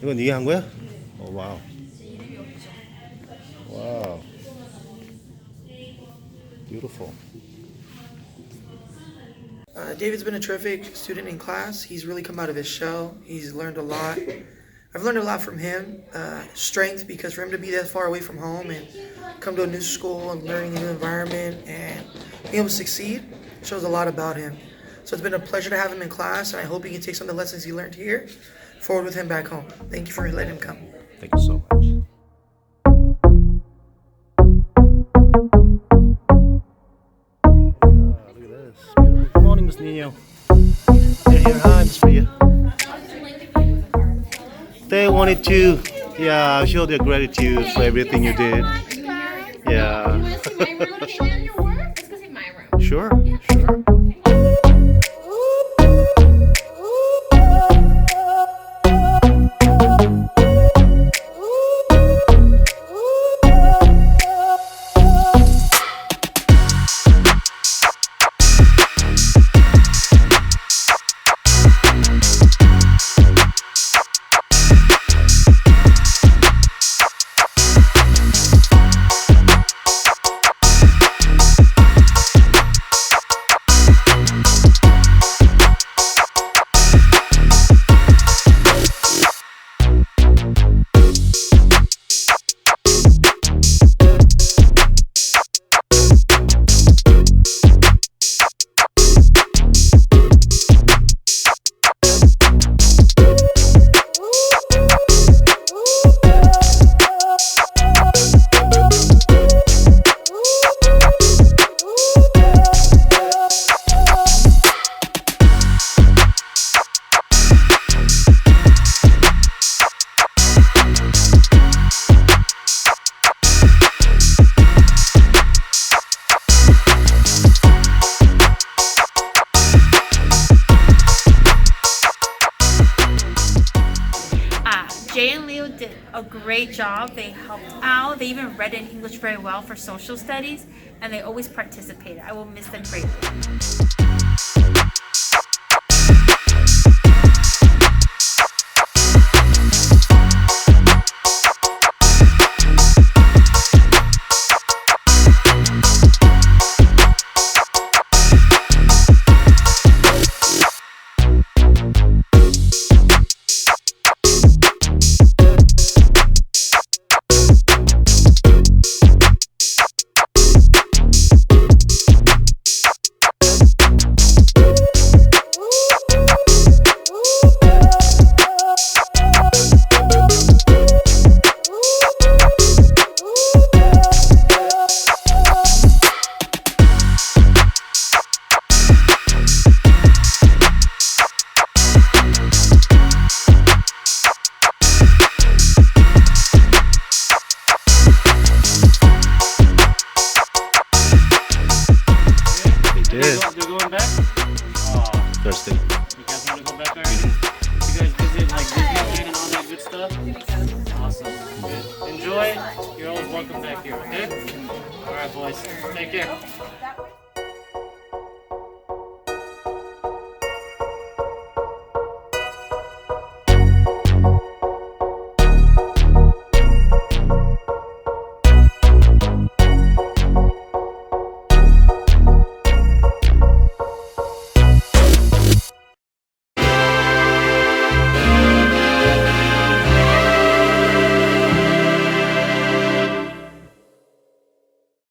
이건 네가 한 거야? 오, 와우. 와우. Beautiful. David's been a terrific student in class. He's really come out of his shell. He's learned a lot. I've learned a lot from him. Strength, because for him to be that far away from home and come to a new school and learning a new environment and being able to succeed shows a lot about him. So it's been a pleasure to have him in class, and I hope he can take some of the lessons he learned here forward with him back home. Thank you for letting him come. Thank you so much. Look at this. Beautiful. Good morning, Miss Nino. Yeah, here. Hi, Miss Priya. They wanted to, show their gratitude for everything you did. Yeah. Let's go see my room. Sure, sure. Jay and Leo did a great job. They helped out. They even read in English very well for social studies, and they always participated. I will miss them greatly. They're going back? Thursday. You guys want to go back already? You guys visit like Disneyland and all that good stuff? Awesome. Enjoy. You're always welcome back here, okay? Alright boys, take care.